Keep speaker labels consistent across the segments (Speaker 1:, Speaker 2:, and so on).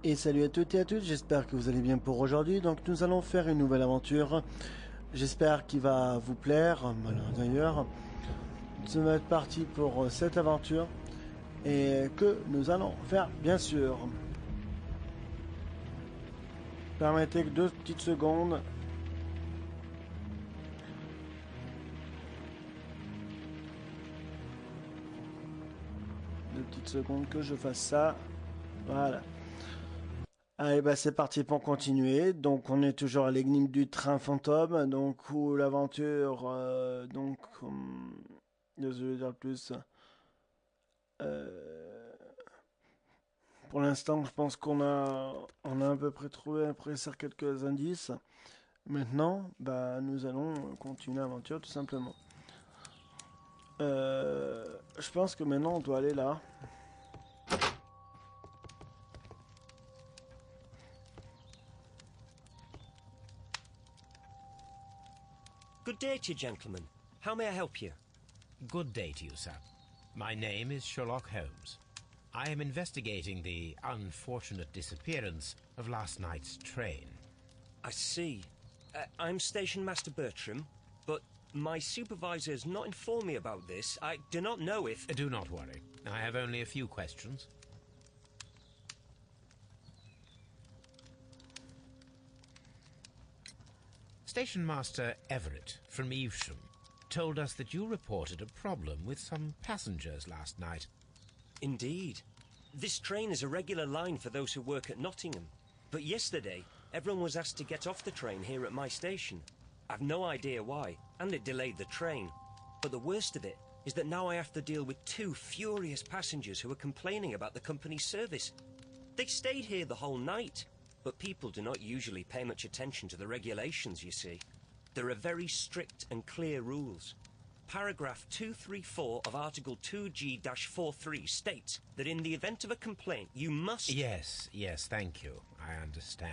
Speaker 1: Et salut à toutes et à tous, j'espère que vous allez bien pour aujourd'hui. Donc nous allons faire une nouvelle aventure. J'espère qu'il va vous plaire. Voilà, d'ailleurs, ça va être parti pour cette aventure. Et que nous allons faire, bien sûr. Permettez que 2 petites secondes. Deux petites secondes que je fasse ça. Voilà. Allez, bah c'est parti pour continuer. Donc on est toujours à l'énigme du train fantôme, donc où l'aventure, je vais dire plus. Euh, pour l'instant, je pense on a à peu près trouvé après ça quelques indices. Maintenant, bah nous allons continuer l'aventure tout simplement. Je pense que maintenant on doit aller là.
Speaker 2: Good day to you, gentlemen. How may I help you?
Speaker 3: Good day to you, sir. My name is Sherlock Holmes. I am investigating the unfortunate disappearance of last night's train.
Speaker 2: I see. I'm Station Master Bertram, but my supervisor has not informed me about this. I do not know if...
Speaker 3: Do not worry. I have only a few questions. Station Master Everett from Evesham told us that you reported a problem with some passengers last night.
Speaker 2: Indeed. This train is a regular line for those who work at Nottingham. But yesterday, everyone was asked to get off the train here at my station. I've no idea why, and it delayed the train. But the worst of it is that now I have to deal with 2 furious passengers who are complaining about the company's service. They stayed here the whole night. But people do not usually pay much attention to the regulations, you see. There are very strict and clear rules. Paragraph 234 of Article 2G-43 states that in the event of a complaint, you must...
Speaker 3: Yes, thank you. I understand.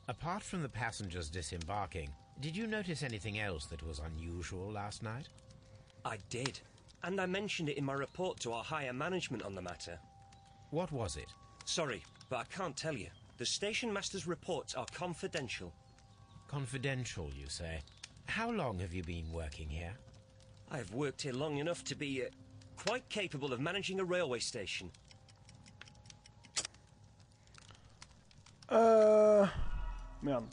Speaker 3: Apart from the passengers disembarking, did you notice anything else that was unusual last night?
Speaker 2: I did, and I mentioned it in my report to our higher management on the matter.
Speaker 3: What was it?
Speaker 2: Sorry, but I can't tell you. The station master's reports are confidential.
Speaker 3: Confidential, you say? How long have you been working here?
Speaker 2: I have worked here long enough to be quite capable of managing a railway station.
Speaker 1: Merde.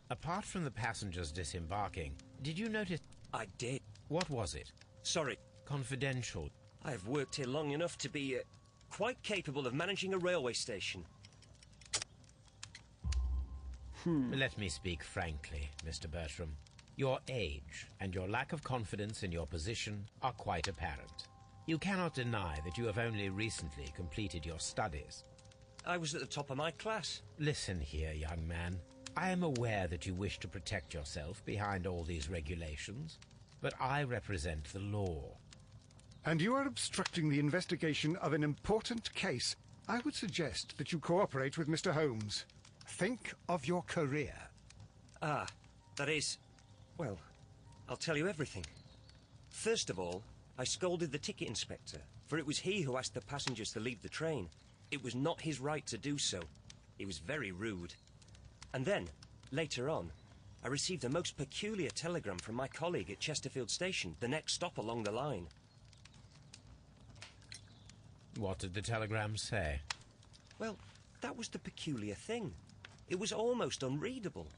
Speaker 3: Apart from the passengers disembarking, did you notice...
Speaker 2: I did.
Speaker 3: What was it?
Speaker 2: Sorry.
Speaker 3: Confidential.
Speaker 2: I have worked here long enough to be quite capable of managing a railway station.
Speaker 3: Let me speak frankly, Mr. Bertram. Your age and your lack of confidence in your position are quite apparent. You cannot deny that you have only recently completed your studies.
Speaker 2: I was at the top of my class.
Speaker 3: Listen here, young man. I am aware that you wish to protect yourself behind all these regulations, but I represent the law.
Speaker 4: And you are obstructing the investigation of an important case. I would suggest that you cooperate with Mr. Holmes. Think of your career.
Speaker 2: Ah, that is... Well, I'll tell you everything. First of all, I scolded the ticket inspector, for it was he who asked the passengers to leave the train. It was not his right to do so. He was very rude. And then, later on, I received a most peculiar telegram from my colleague at Chesterfield Station, the next stop along the line.
Speaker 3: What did the telegram say?
Speaker 2: Well, that was the peculiar thing. It was almost unreadable.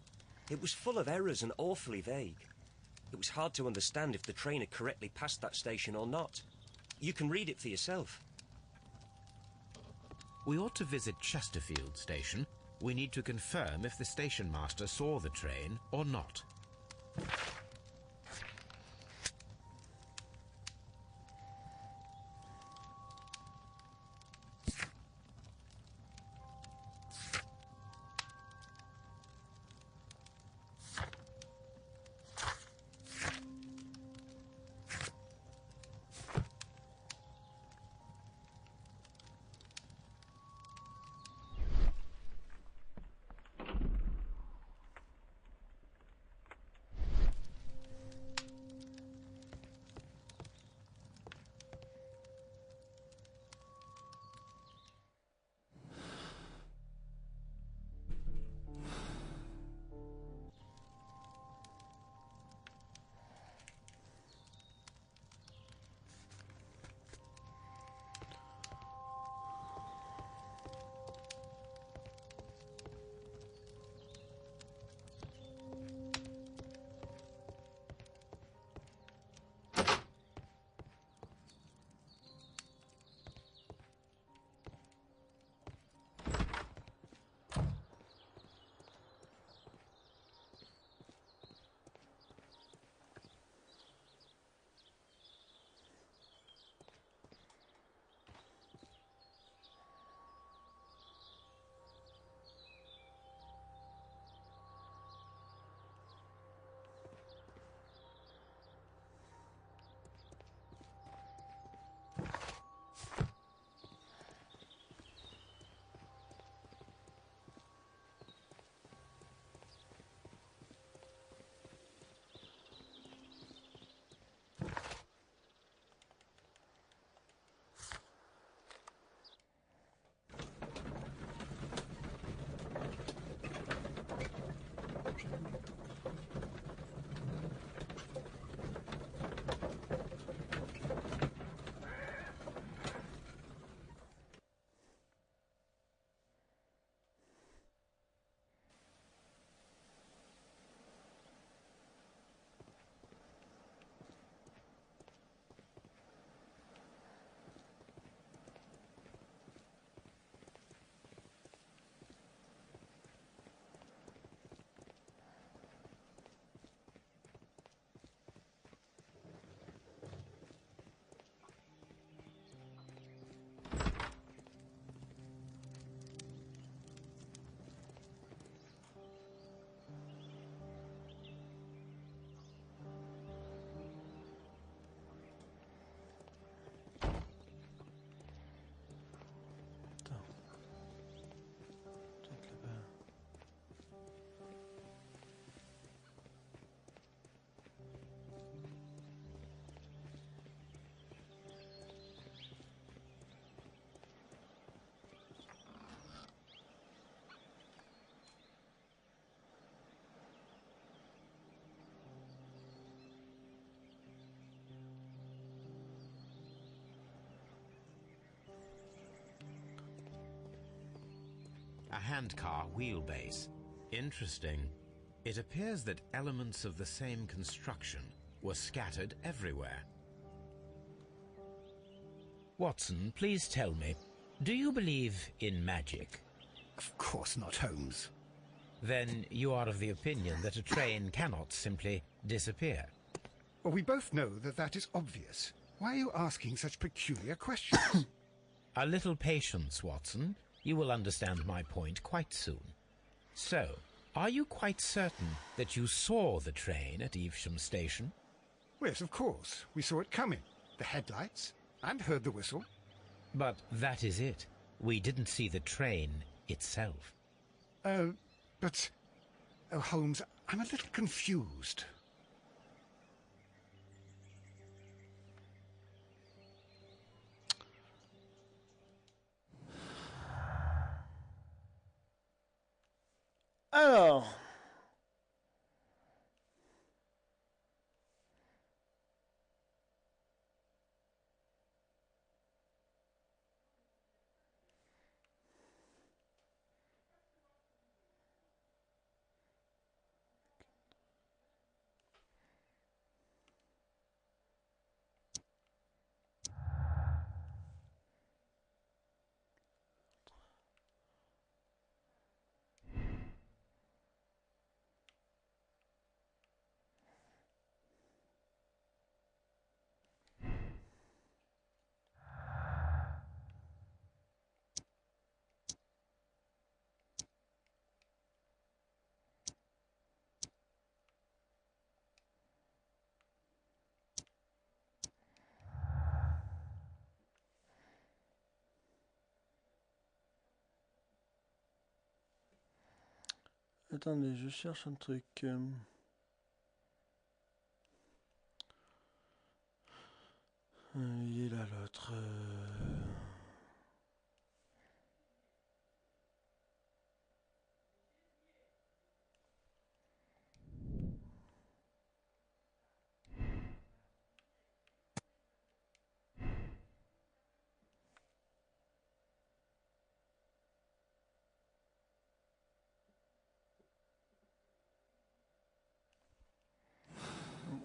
Speaker 2: It was full of errors and awfully vague. It was hard to understand if the train had correctly passed that station or not. You can read it for yourself.
Speaker 3: We ought to visit Chesterfield Station. We need to confirm if the station master saw the train or not. A handcar wheelbase. Interesting. It appears that elements of the same construction were scattered everywhere.
Speaker 5: Watson, please tell me, do you believe in magic?
Speaker 4: Of course not, Holmes.
Speaker 5: Then you are of the opinion that a train cannot simply disappear.
Speaker 4: Well, we both know that that is obvious. Why are you asking such peculiar questions?
Speaker 5: A little patience, Watson. You will understand my point quite soon. So, are you quite certain that you saw the train at Evesham Station?
Speaker 4: Yes, of course. We saw it coming. The headlights, and heard the whistle.
Speaker 5: But that is it. We didn't see the train itself.
Speaker 4: But... Oh, Holmes, I'm a little confused.
Speaker 1: Alors, Attendez, je cherche un truc. Il est là l'autre.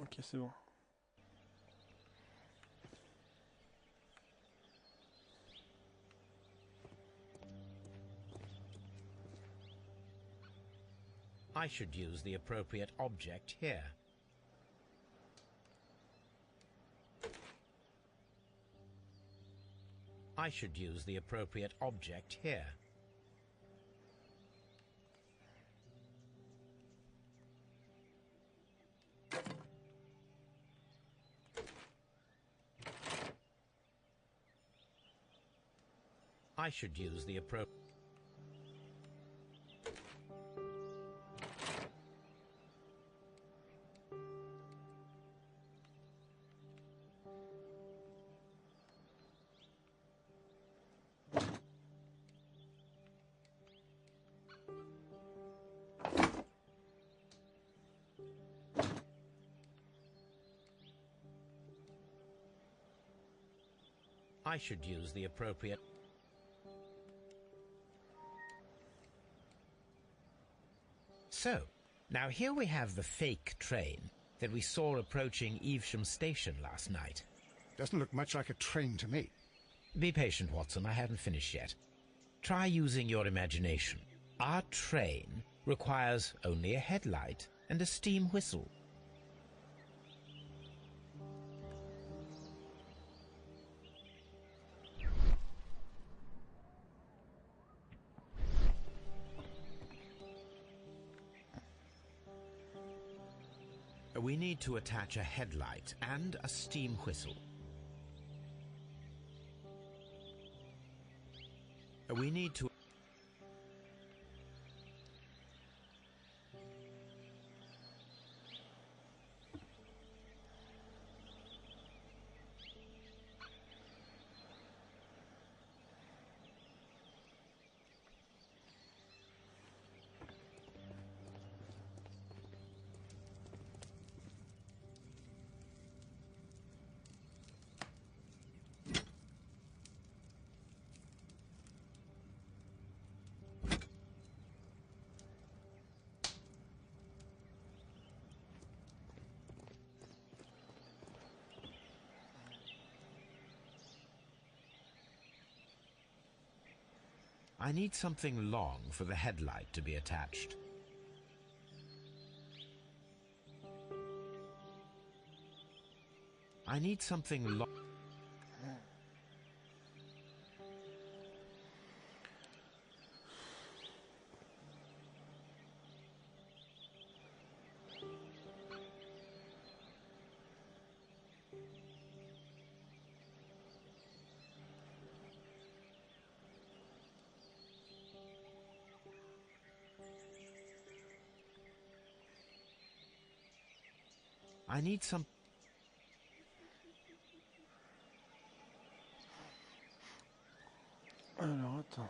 Speaker 1: Ok, c'est bon.
Speaker 3: I should use the appropriate object here. I should use the appropriate object here. I should use the appropriate... I should use the appropriate... So, now here we have the fake train that we saw approaching Evesham Station last night.
Speaker 4: Doesn't look much like a train to me.
Speaker 3: Be patient, Watson, I haven't finished yet. Try using your imagination. Our train requires only a headlight and a steam whistle. We need to attach a headlight and a steam whistle. We need to... I need something long for the headlight to be attached. I need something long. I need some...
Speaker 1: Alors, attends.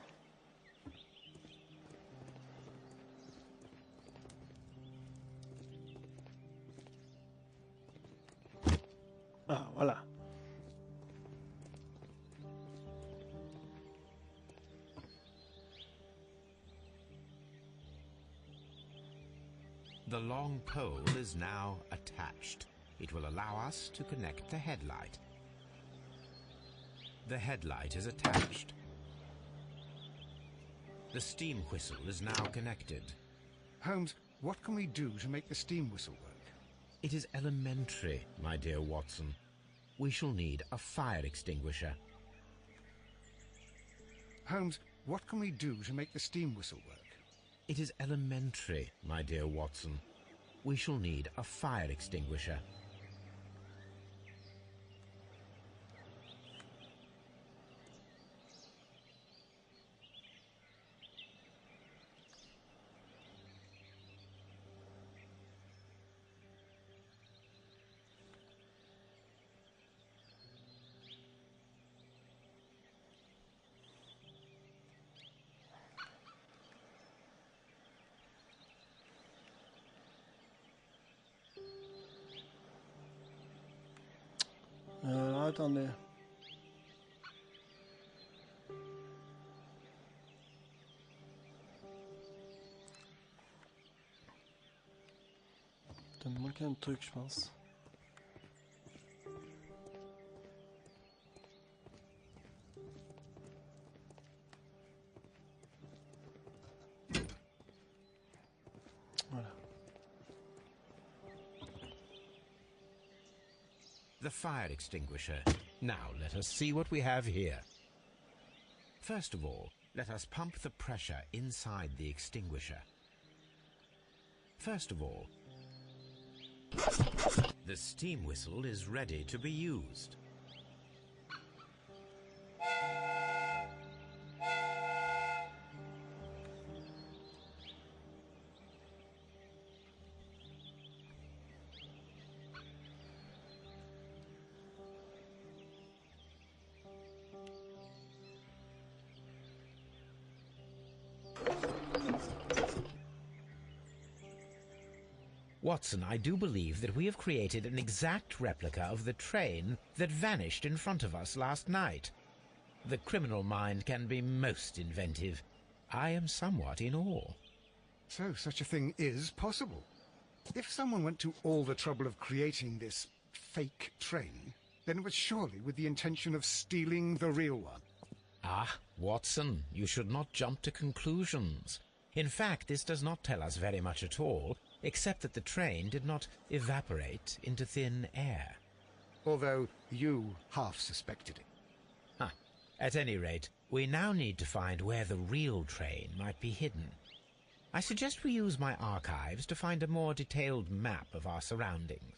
Speaker 1: Ah, voilà.
Speaker 3: The long pole is now attached. It will allow us to connect the headlight. The headlight is attached. The steam whistle is now connected.
Speaker 4: Holmes, what can we do to make the steam whistle work?
Speaker 3: It is elementary, my dear Watson. We shall need a fire extinguisher.
Speaker 4: Holmes, what can we do to make the steam whistle work?
Speaker 3: It is elementary, my dear Watson. We shall need a fire extinguisher.
Speaker 1: attendez. Putain, il me manquait un truc, je pense. Voilà.
Speaker 5: The fire extinguisher. Now let us see what we have here. First of all, let us pump the pressure inside the extinguisher. First of all, the steam whistle is ready to be used. Watson, I do believe that we have created an exact replica of the train that vanished in front of us last night. The criminal mind can be most inventive. I am somewhat in awe.
Speaker 4: So such a thing is possible. If someone went to all the trouble of creating this fake train, then it was surely with the intention of stealing the real one.
Speaker 5: Ah, Watson, you should not jump to conclusions. In fact, this does not tell us very much at all, except that the train did not evaporate into thin air.
Speaker 4: Although you half suspected it.
Speaker 5: Huh. At any rate, we now need to find where the real train might be hidden. I suggest we use my archives to find a more detailed map of our surroundings.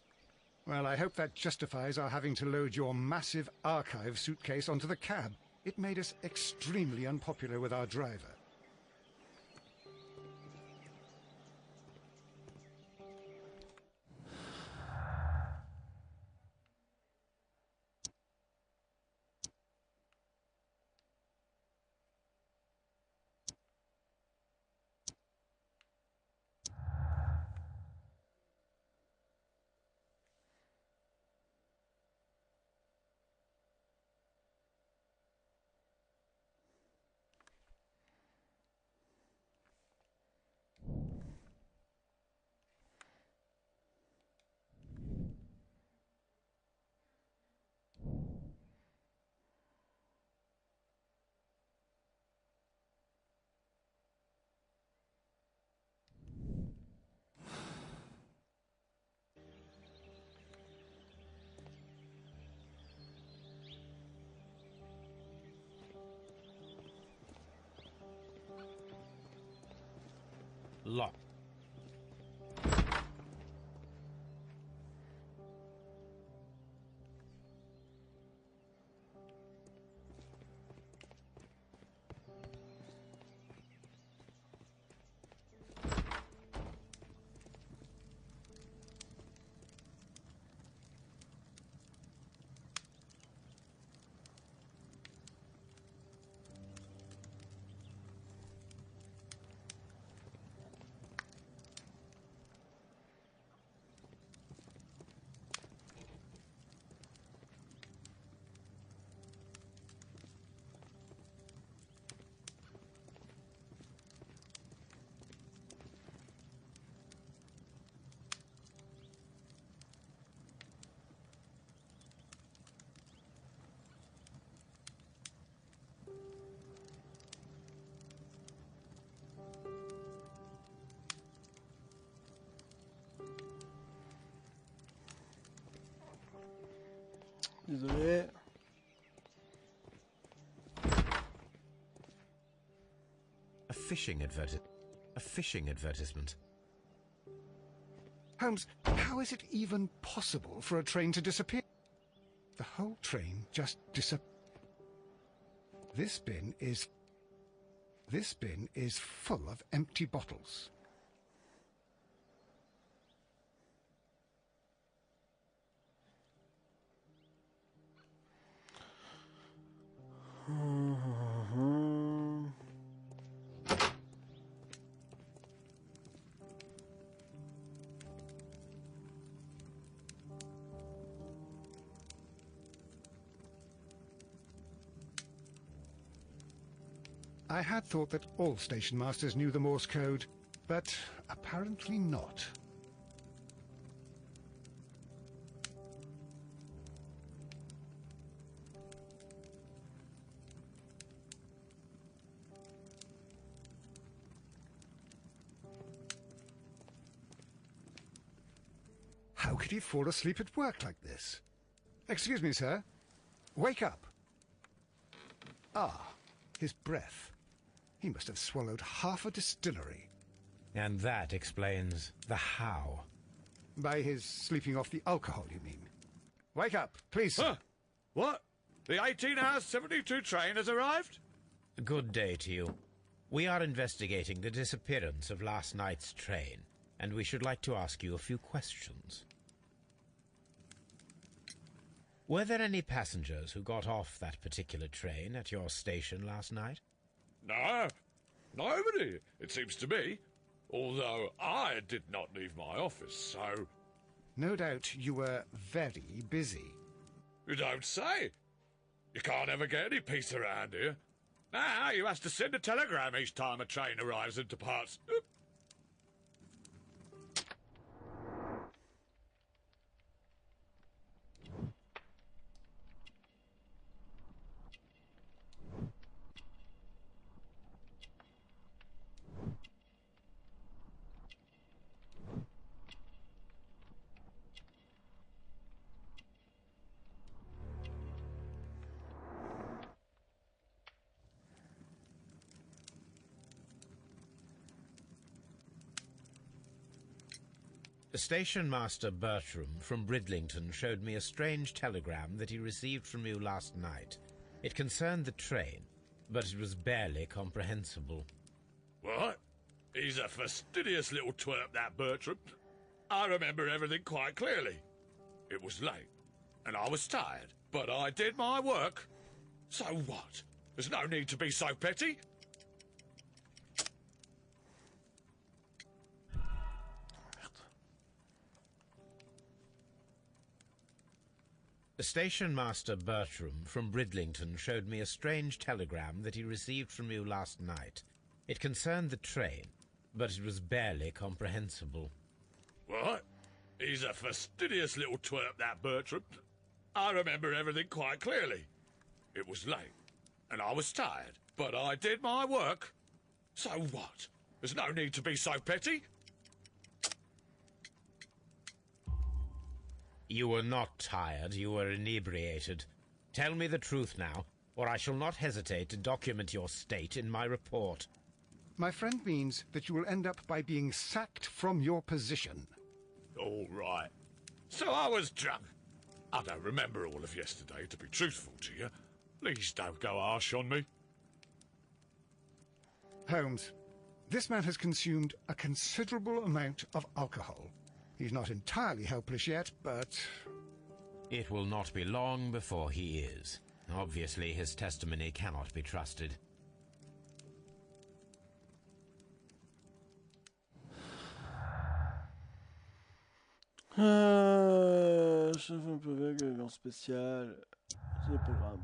Speaker 4: Well, I hope that justifies our having to load your massive archive suitcase onto the cab. It made us extremely unpopular with our driver.
Speaker 5: Lock.
Speaker 1: Désolé.
Speaker 5: A phishing advertisement.
Speaker 4: Holmes, how is it even possible for a train to disappear? The whole train just disappeared. This bin is full of empty bottles. I had thought that all station masters knew the Morse code, but apparently not. How could he fall asleep at work like this? Excuse me, sir. Wake up. Ah, his breath. He must have swallowed half a distillery.
Speaker 5: And that explains the how.
Speaker 4: By his sleeping off the alcohol, you mean? Wake up, please.
Speaker 6: Huh? What? The 18 hours 72 train has arrived?
Speaker 5: Good day to you. We are investigating the disappearance of last night's train, and we should like to ask you a few questions. Were there any passengers who got off that particular train at your station last night?
Speaker 6: No, nobody, it seems to me. Although I did not leave my office, so...
Speaker 4: No doubt you were very busy.
Speaker 6: You don't say. You can't ever get any peace around here. Now you have to send a telegram each time a train arrives and departs. Oop.
Speaker 5: Station Master Bertram from Bridlington showed me a strange telegram that he received from you last night. It concerned the train, but it was barely comprehensible.
Speaker 6: What? He's a fastidious little twerp, that Bertram. I remember everything quite clearly. It was late, and I was tired, but I did my work. So what? There's no need to be so petty.
Speaker 5: Station Master Bertram from Bridlington showed me a strange telegram that he received from you last night. It concerned the train, but it was barely comprehensible.
Speaker 6: What? He's a fastidious little twerp, that Bertram. I remember everything quite clearly. It was late, and I was tired, but I did my work. So what? There's no need to be so petty.
Speaker 5: You were not tired, you were inebriated. Tell me the truth now, or I shall not hesitate to document your state in my report.
Speaker 4: My friend means that you will end up by being sacked from your position.
Speaker 6: All right. So I was drunk. I don't remember all of yesterday, to be truthful to you. Please don't go harsh on me.
Speaker 4: Holmes, this man has consumed a considerable amount of alcohol. He's not entirely helpless yet, but...
Speaker 5: It will not be long before he is. Obviously, his testimony cannot be trusted.
Speaker 1: Chef un peu vague, en spécial. C'est le programme.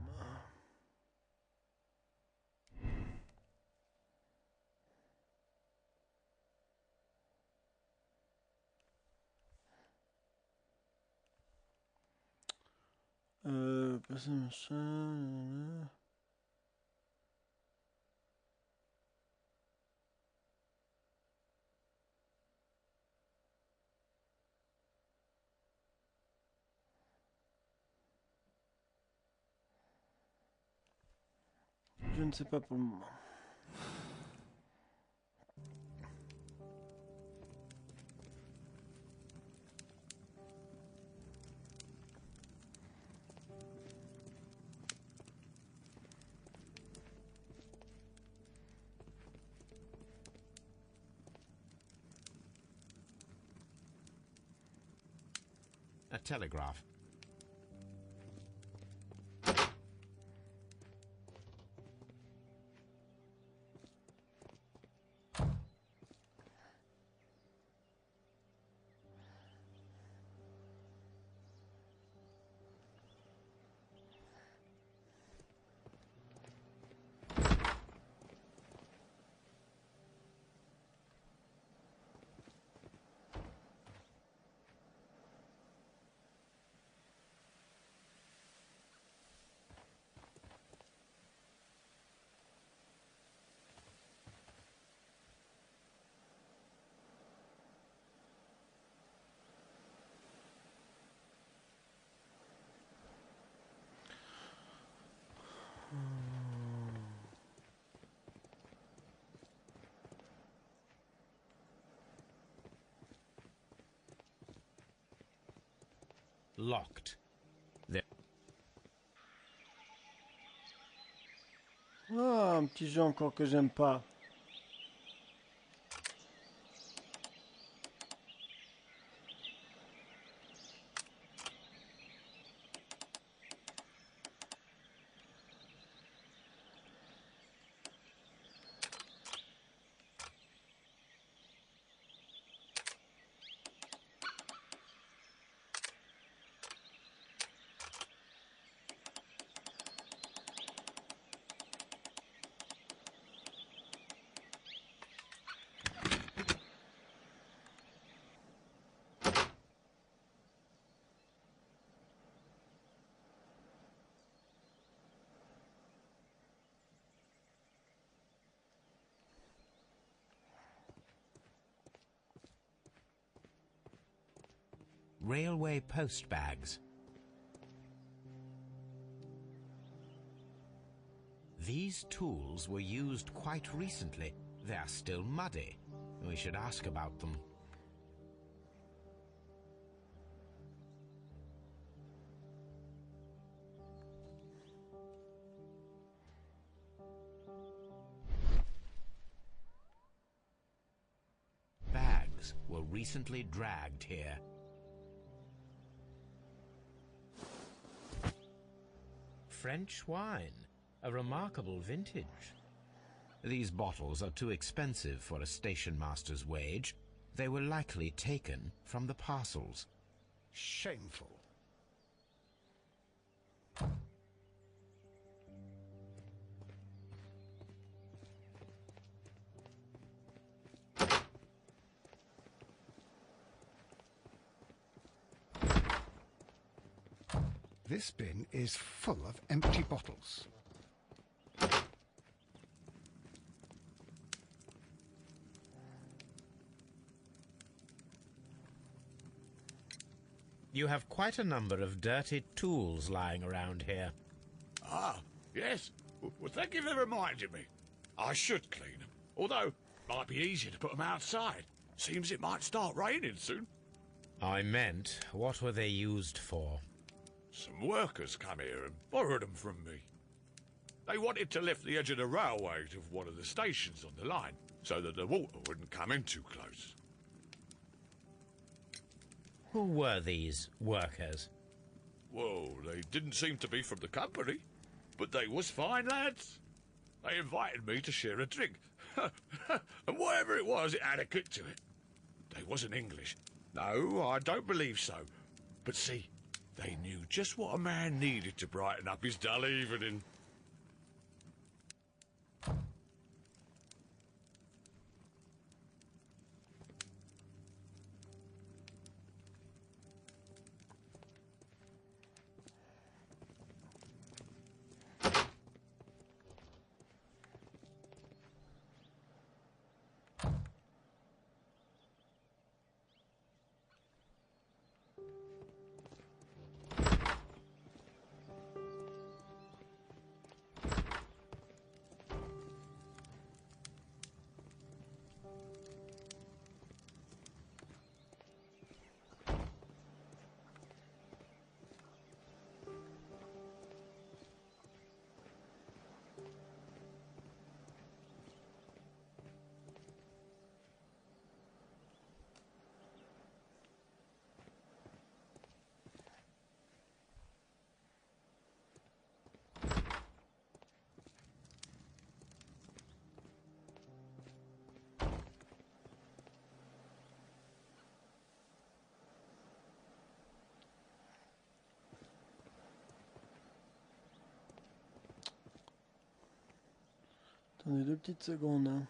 Speaker 1: Passer machin. Je ne sais pas pour le moment.
Speaker 5: A telegraph.
Speaker 3: locked. There
Speaker 1: Ah, un petit jeu encore que j'aime pas.
Speaker 3: railway post bags. These tools were used quite recently. They are still muddy. We should ask about them. Bags were recently dragged here. French wine, a remarkable vintage. These bottles are too expensive for a station master's wage. They were likely taken from the parcels.
Speaker 4: Shameful. This bin is full of empty bottles.
Speaker 3: You have quite a number of dirty tools lying around here.
Speaker 6: Ah, yes. Well, thank you for reminding me. I should clean them. Although, it might be easier to put them outside. Seems it might start raining soon.
Speaker 3: I meant, what were they used for?
Speaker 6: Some workers come here and borrowed them from me. They wanted to lift the edge of the railway to one of the stations on the line, so that the water wouldn't come in too close.
Speaker 3: Who were these workers?
Speaker 6: Well, they didn't seem to be from the company, but they was fine lads. They invited me to share a drink, and whatever it was, it had a kick to it. They wasn't English. No, I don't believe so. But see, they knew just what a man needed to brighten up his dull evening.
Speaker 1: Attendez 2 petites secondes. Hein.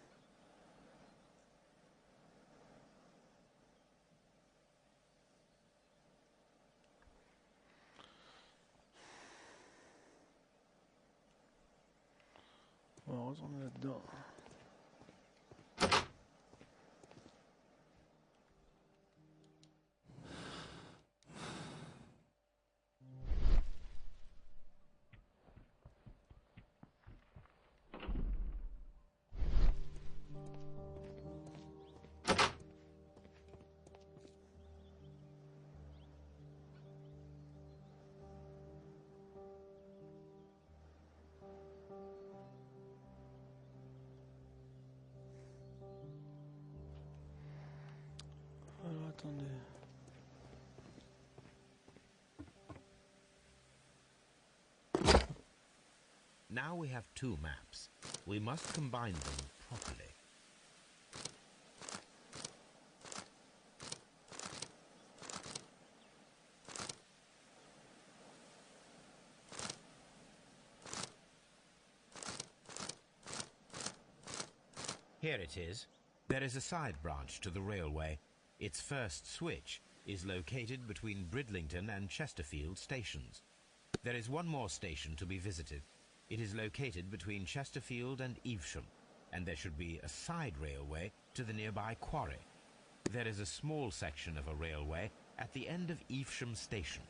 Speaker 1: On va retourner là-dedans.
Speaker 3: Now we have two maps. We must combine them properly. Here it is. There is a side branch to the railway. Its first switch is located between Bridlington and Chesterfield stations. There is one more station to be visited. It is located between Chesterfield and Evesham, and there should be a side railway to the nearby quarry. There is a small section of a railway at the end of Evesham station.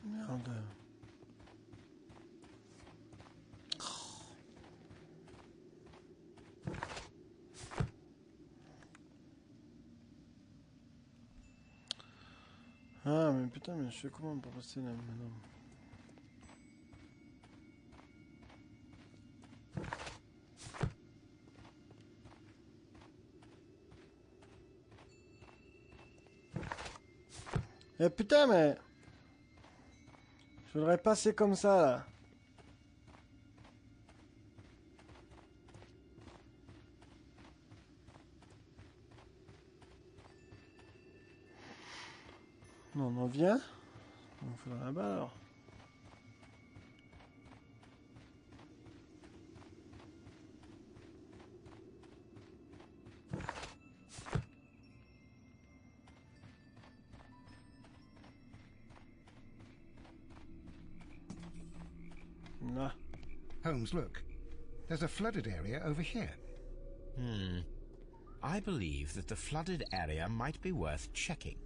Speaker 1: Merde. Ah mais putain, mais je fais comment pour passer là maintenant? Eh putain, mais je voudrais passer comme ça là. Non, on en vient. On fait là-bas alors.
Speaker 4: Holmes, look. There's a flooded area over here.
Speaker 5: I believe that the flooded area might be worth checking.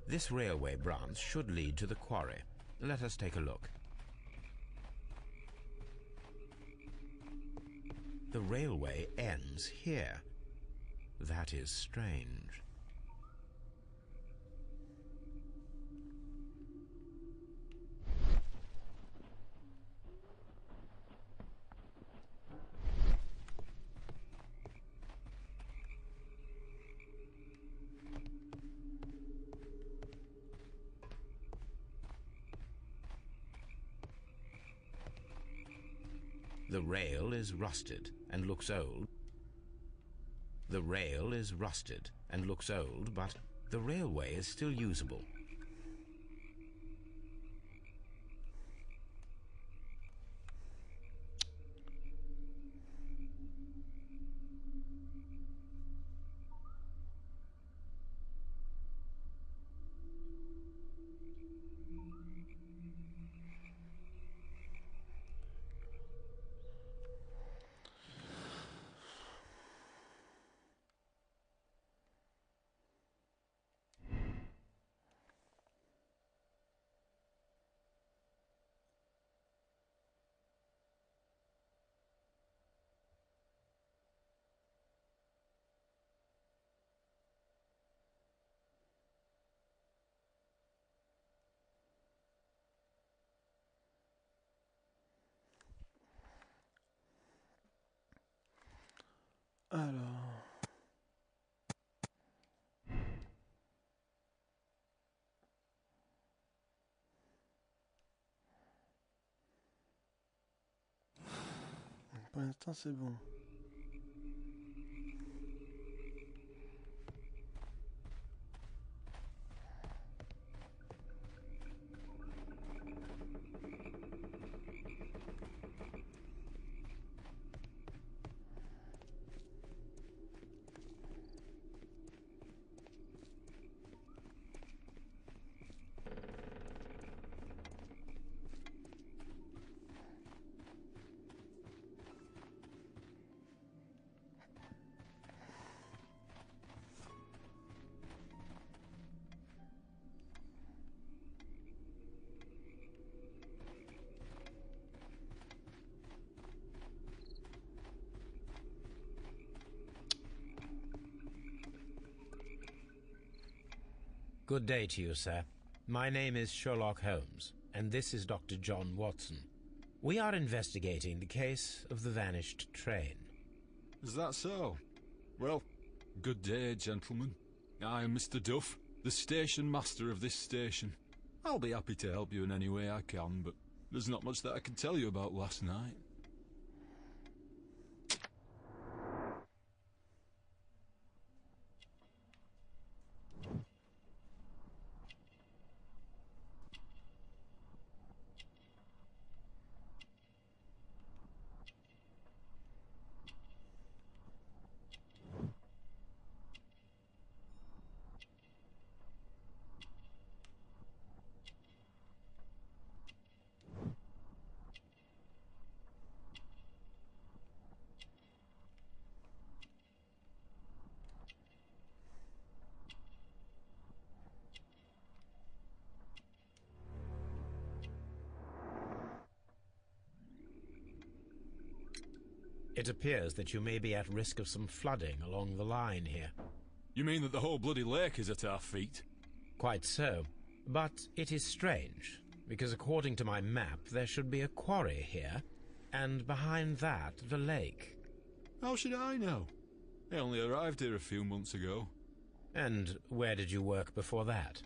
Speaker 5: This railway branch should lead to the quarry. Let us take a look. The railway ends here. That is strange. The rail is rusted and looks old. The rail is rusted and looks old, but the railway is still usable.
Speaker 1: Alors... Pour l'instant, c'est bon.
Speaker 5: Good day to you, sir. My name is Sherlock Holmes, and this is Dr. John Watson. We are investigating the case of the vanished train.
Speaker 7: Is that so? Well, good day, gentlemen. I am Mr. Duff, the station master of this station. I'll be happy to help you in any way I can, but there's not much that I can tell you about last night.
Speaker 5: It appears that you may be at risk of some flooding along the line here.
Speaker 7: You mean that the whole bloody lake is at our feet?
Speaker 5: Quite so. But it is strange, because according to my map, there should be a quarry here, and behind that, the lake.
Speaker 7: How should I know? I only arrived here a few months ago.
Speaker 5: And where did you work before that?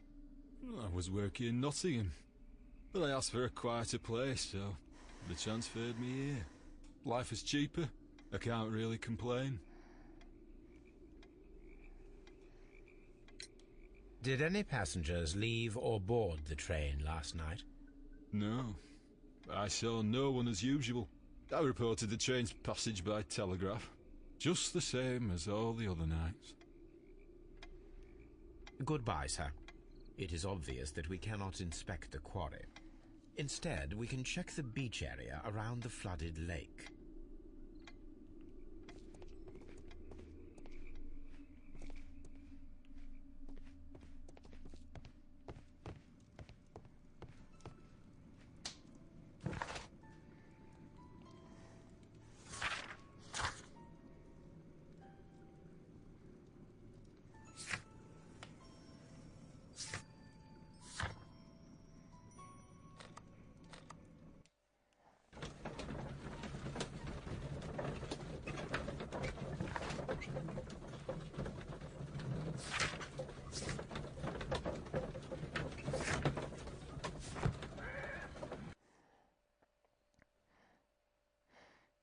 Speaker 7: I was working in Nottingham, but I asked for a quieter place, so they transferred me here. Life is cheaper. I can't really complain.
Speaker 5: Did any passengers leave or board the train last night?
Speaker 7: No. I saw no one as usual. I reported the train's passage by telegraph, just the same as all the other nights.
Speaker 5: Goodbye, sir. It is obvious that we cannot inspect the quarry. Instead, we can check the beach area around the flooded lake.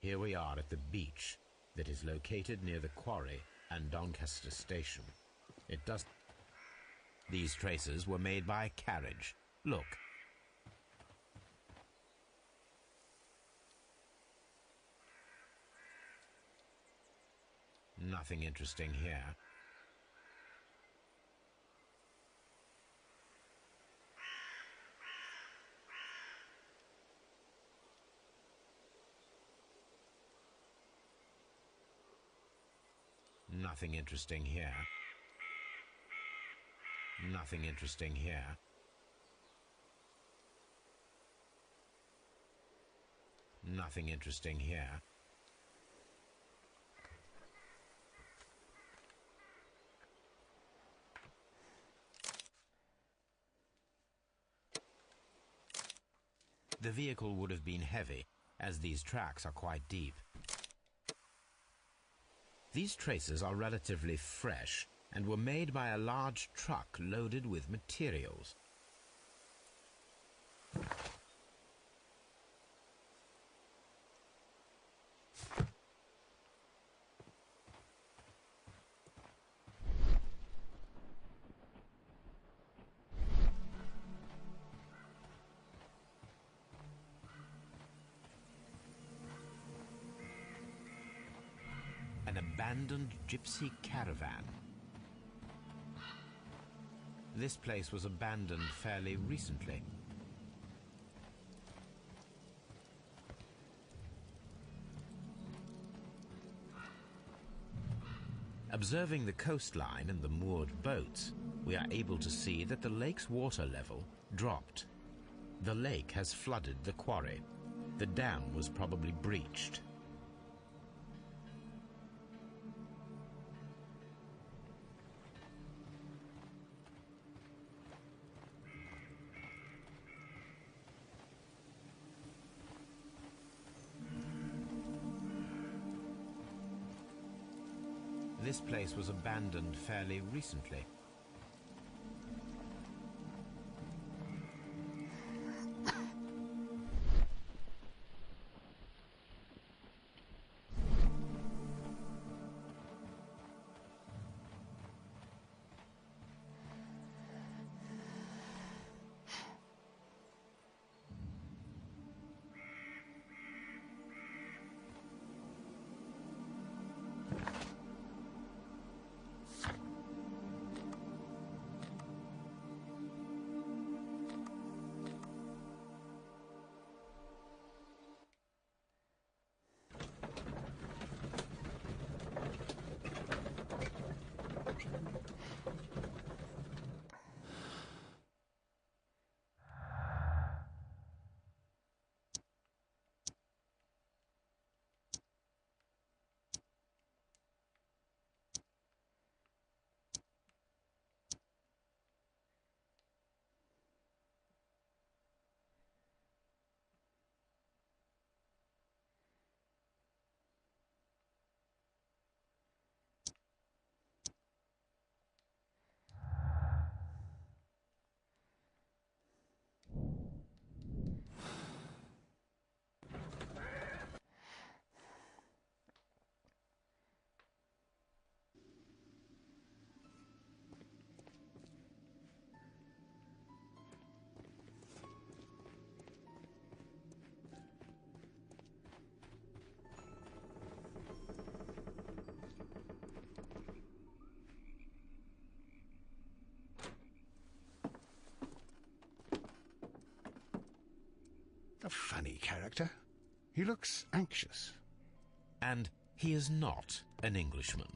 Speaker 5: Here we are at the beach that is located near the quarry and Doncaster station. These traces were made by a carriage. Look. Nothing interesting here. Nothing interesting here. Nothing interesting here. Nothing interesting here. The vehicle would have been heavy, as these tracks are quite deep. These traces are relatively fresh and were made by a large truck loaded with materials. An abandoned gypsy caravan. This place was abandoned fairly recently. Observing the coastline and the moored boats, we are able to see that the lake's water level dropped. The lake has flooded the quarry. The dam was probably breached. This place was abandoned fairly recently.
Speaker 4: A funny character. He looks anxious.
Speaker 5: And he is not an Englishman.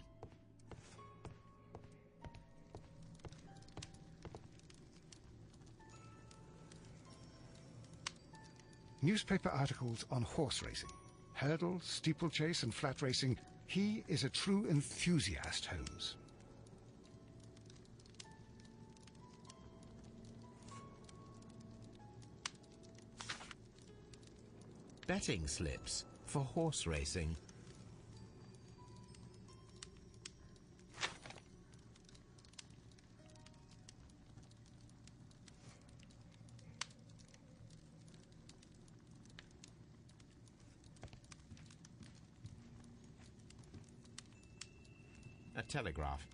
Speaker 4: Newspaper articles on horse racing. Hurdle, steeplechase and flat racing. He is a true enthusiast, Holmes.
Speaker 5: Betting slips for horse racing. A telegraph.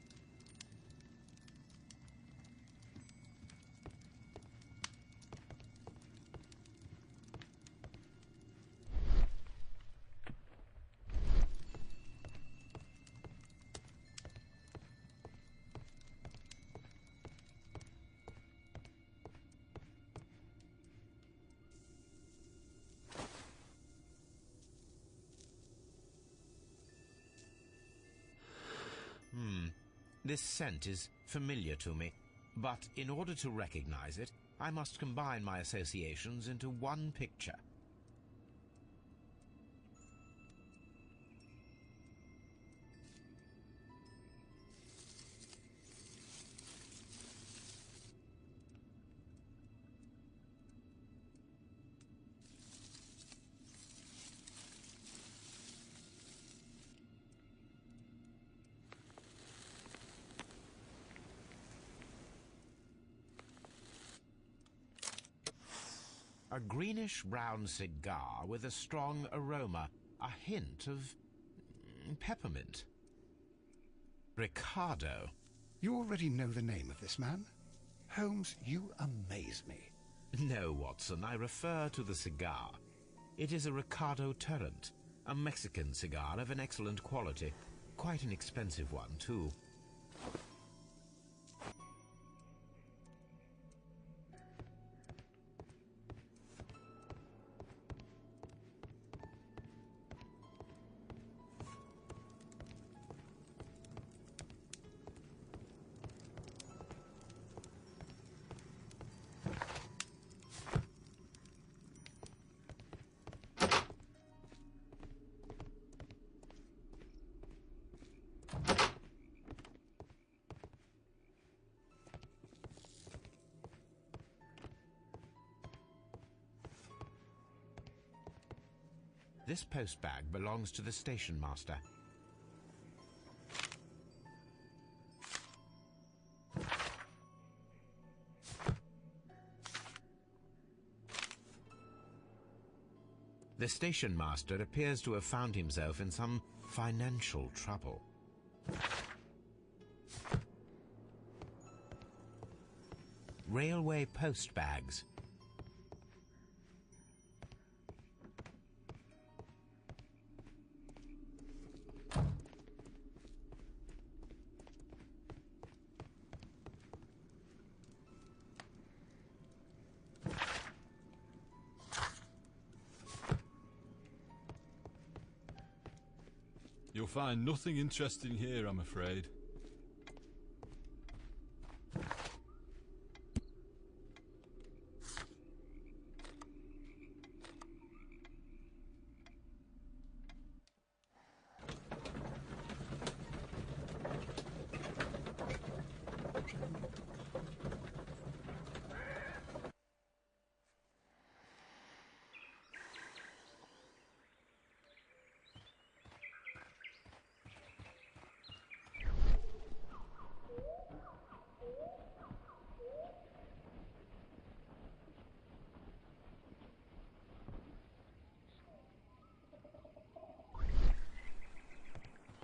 Speaker 5: This scent is familiar to me, but in order to recognize it, I must combine my associations into one picture. A greenish-brown cigar with a strong aroma, a hint of peppermint. Ricardo.
Speaker 4: You already know the name of this man? Holmes, you amaze me.
Speaker 5: No, Watson, I refer to the cigar. It is a Ricardo Turrent, a Mexican cigar of an excellent quality. Quite an expensive one, too. This postbag belongs to the station master. The station master appears to have found himself in some financial trouble. Railway postbags.
Speaker 7: You'll find nothing interesting here, I'm afraid.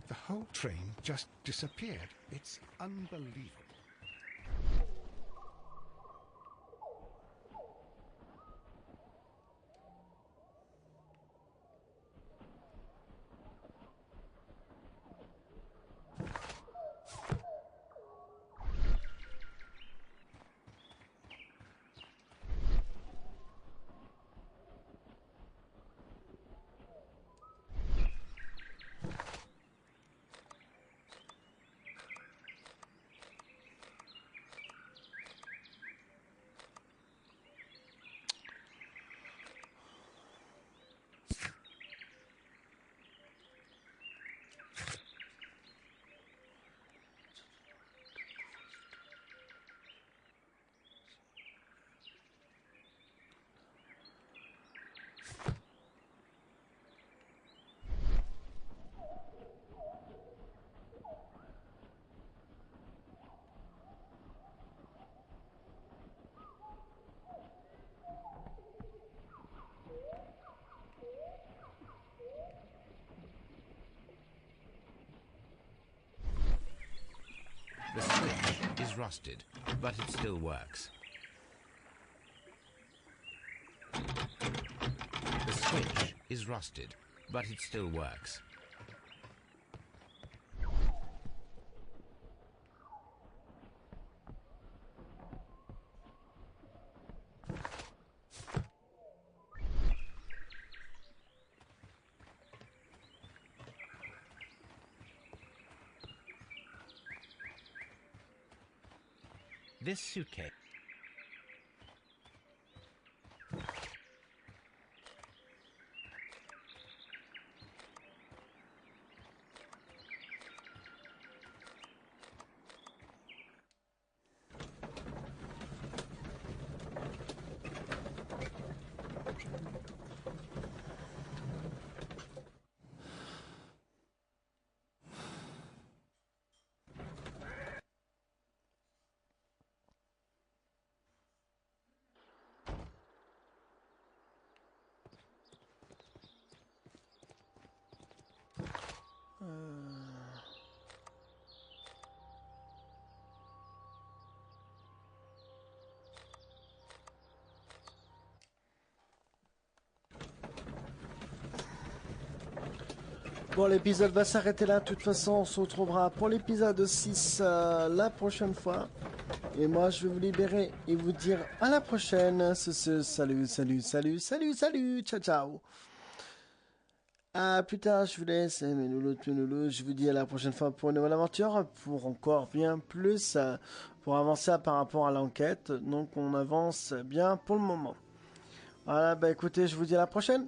Speaker 4: The whole train just disappeared. It's unbelievable.
Speaker 3: is rusted, but it still works. The switch is rusted, but it still works. This suitcase.
Speaker 1: Bon, l'épisode va s'arrêter là. De toute façon, on se retrouvera pour l'épisode 6 la prochaine fois. Et moi, je vais vous libérer et vous dire à la prochaine. Salut, salut, salut, salut, salut. Ciao, ciao. À plus tard, je vous laisse. Mes loulous, je vous dis à la prochaine fois pour une nouvelle aventure. Pour encore bien plus. Pour avancer par rapport à l'enquête. Donc, on avance bien pour le moment. Voilà, bah écoutez, je vous dis à la prochaine.